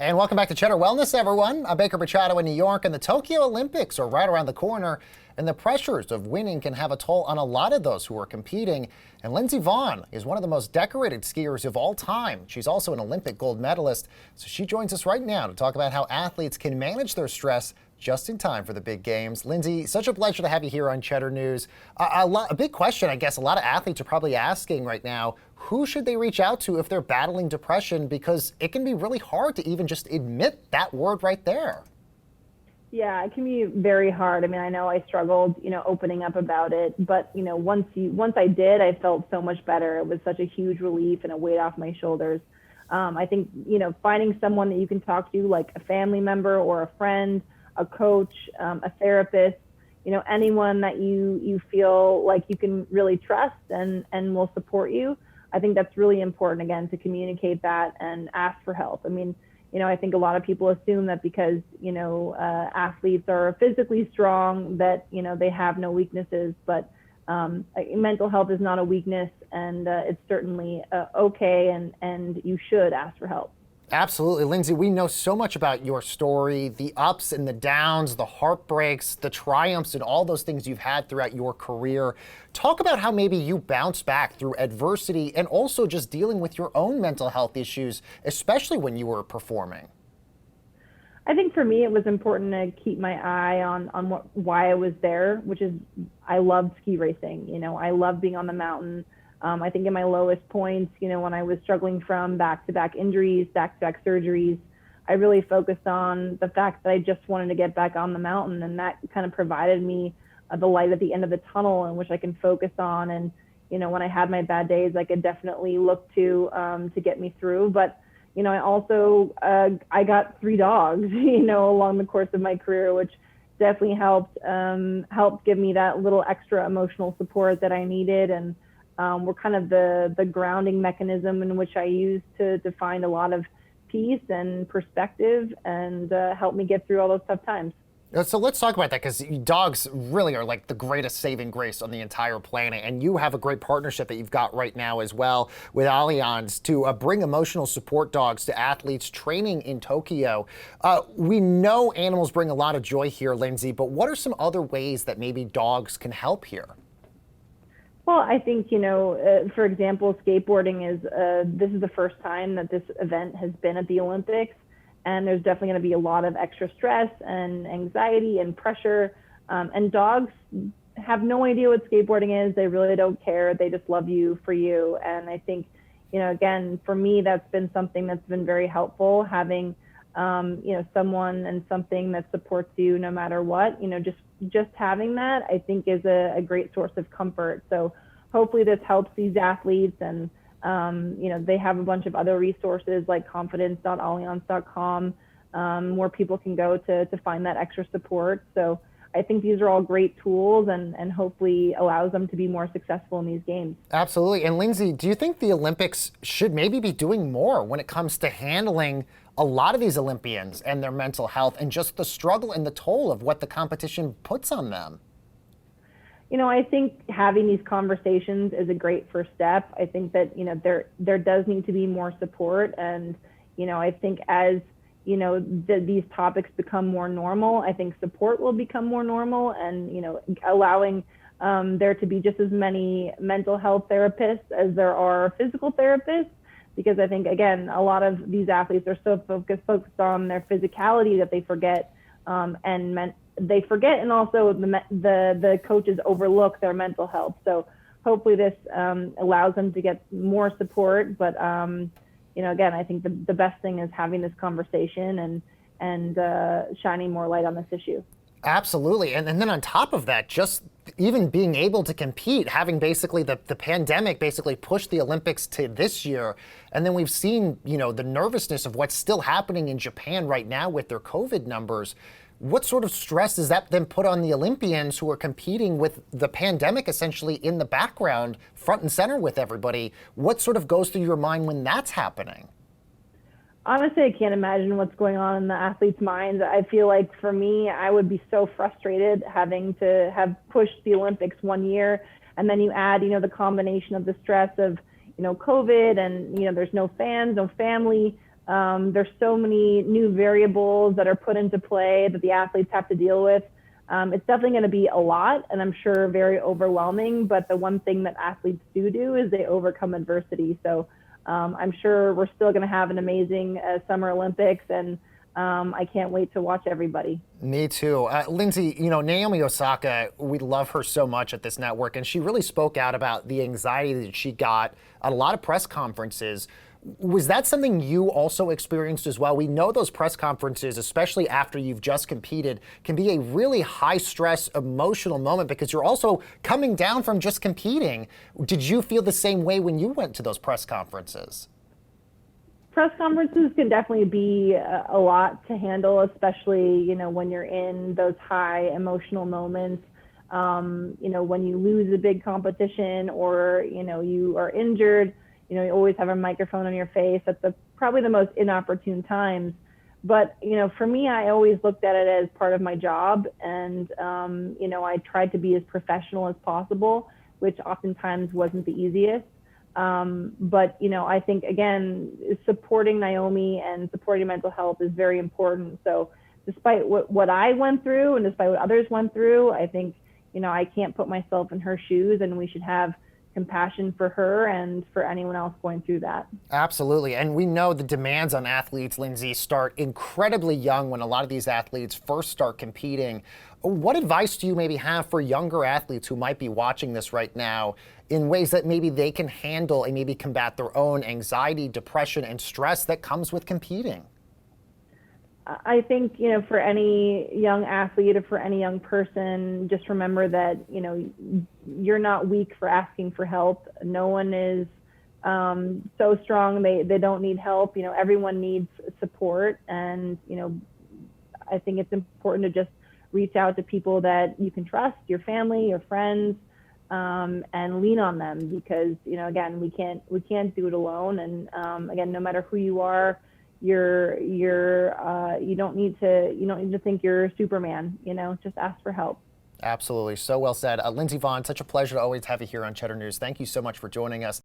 And welcome back to Cheddar Wellness, everyone. I'm Baker Machado in New York, and the Tokyo Olympics are right around the corner, and the pressures of winning can have a toll on a lot of those who are competing. And Lindsey Vonn is one of the most decorated skiers of all time. She's also an Olympic gold medalist, so she joins us right now to talk about how athletes can manage their stress just in time for the big games. Lindsey, such a pleasure to have you here on Cheddar News. A big question, I guess, a lot of athletes are probably asking right now, who should they reach out to if they're battling depression? Because it can be really hard to even just admit that word right there. Yeah, it can be very hard. I mean, I know I struggled, opening up about it, but, once I did, I felt so much better. It was such a huge relief and a weight off my shoulders. I think, finding someone that you can talk to, like a family member or a friend, a coach, a therapist, anyone that you feel like you can really trust and will support you. I think that's really important, again, to communicate that and ask for help. I mean, I think a lot of people assume that because, athletes are physically strong that, they have no weaknesses, but mental health is not a weakness, and it's certainly okay, and you should ask for help. Absolutely. Lindsey, we know so much about your story, the ups and the downs, the heartbreaks, the triumphs, and all those things you've had throughout your career. Talk about how maybe you bounced back through adversity and also just dealing with your own mental health issues, especially when you were performing. I think for me, it was important to keep my eye on why I was there, which is I loved ski racing. I love being on the mountain. I think in my lowest points, when I was struggling from back-to-back injuries, back-to-back surgeries, I really focused on the fact that I just wanted to get back on the mountain, and that kind of provided me the light at the end of the tunnel in which I can focus on. And, when I had my bad days, I could definitely look to get me through. But, I also, I got 3 dogs, along the course of my career, which definitely helped give me that little extra emotional support that I needed. And were kind of the grounding mechanism in which I used to find a lot of peace and perspective and help me get through all those tough times. So let's talk about that, because dogs really are like the greatest saving grace on the entire planet. And you have a great partnership that you've got right now as well with Allianz to bring emotional support dogs to athletes training in Tokyo. We know animals bring a lot of joy here, Lindsey, but what are some other ways that maybe dogs can help here? Well, I think, for example, skateboarding is, this is the first time that this event has been at the Olympics, and there's definitely going to be a lot of extra stress and anxiety and pressure. And dogs have no idea what skateboarding is. They really don't care. They just love you for you. And I think, again, for me, that's been something that's been very helpful, having, someone and something that supports you no matter what. Just having that, I think, is a great source of comfort. So hopefully this helps these athletes, and they have a bunch of other resources like confidence.allianz.com, where people can go to find that extra support. So I think these are all great tools, and hopefully allows them to be more successful in these games. Absolutely. And Lindsey, do you think the Olympics should maybe be doing more when it comes to handling a lot of these Olympians and their mental health and just the struggle and the toll of what the competition puts on them? I think having these conversations is a great first step. I think that, there does need to be more support. And, I think as, these topics become more normal, I think support will become more normal, and, allowing there to be just as many mental health therapists as there are physical therapists. Because I think, again, a lot of these athletes are so focused on their physicality that they forget, and also the coaches overlook their mental health. So hopefully this allows them to get more support. But again, I think the best thing is having this conversation and shining more light on this issue. Absolutely. And then on top of that, just even being able to compete, having basically the pandemic basically pushed the Olympics to this year. And then we've seen, the nervousness of what's still happening in Japan right now with their COVID numbers. What sort of stress does that then put on the Olympians who are competing with the pandemic essentially in the background, front and center with everybody? What sort of goes through your mind when that's happening? Honestly, I can't imagine what's going on in the athletes' minds. I feel like for me, I would be so frustrated having to have pushed the Olympics 1 year. And then you add, the combination of the stress of, COVID and, there's no fans, no family. There's so many new variables that are put into play that the athletes have to deal with. It's definitely going to be a lot, and I'm sure very overwhelming. But the one thing that athletes do is they overcome adversity. So I'm sure we're still going to have an amazing Summer Olympics, and I can't wait to watch everybody. Me too. Lindsey, Naomi Osaka, we love her so much at this network, and she really spoke out about the anxiety that she got at a lot of press conferences. Was that something you also experienced as well? We know those press conferences, especially after you've just competed, can be a really high stress, emotional moment because you're also coming down from just competing. Did you feel the same way when you went to those press conferences? Press conferences can definitely be a lot to handle, especially, when you're in those high emotional moments. When you lose a big competition or, you are injured, you always have a microphone on your face. That's probably the most inopportune times. But, for me, I always looked at it as part of my job. And, I tried to be as professional as possible, which oftentimes wasn't the easiest. But, I think, again, supporting Naomi and supporting mental health is very important. So despite what I went through and despite what others went through, I think, I can't put myself in her shoes, and we should have compassion for her and for anyone else going through that. Absolutely. And we know the demands on athletes, Lindsey, start incredibly young when a lot of these athletes first start competing. What advice do you maybe have for younger athletes who might be watching this right now in ways that maybe they can handle and maybe combat their own anxiety, depression, and stress that comes with competing? I think, for any young athlete or for any young person, just remember that, you're not weak for asking for help. No one is so strong they don't need help. Everyone needs support. And, I think it's important to just reach out to people that you can trust, your family, your friends, and lean on them because, again, we can't do it alone. And again, no matter who you are, you don't need to think you're Superman. Just ask for help. Absolutely. So well said. Lindsey Vonn, such a pleasure to always have you here on Cheddar News. Thank you so much for joining us.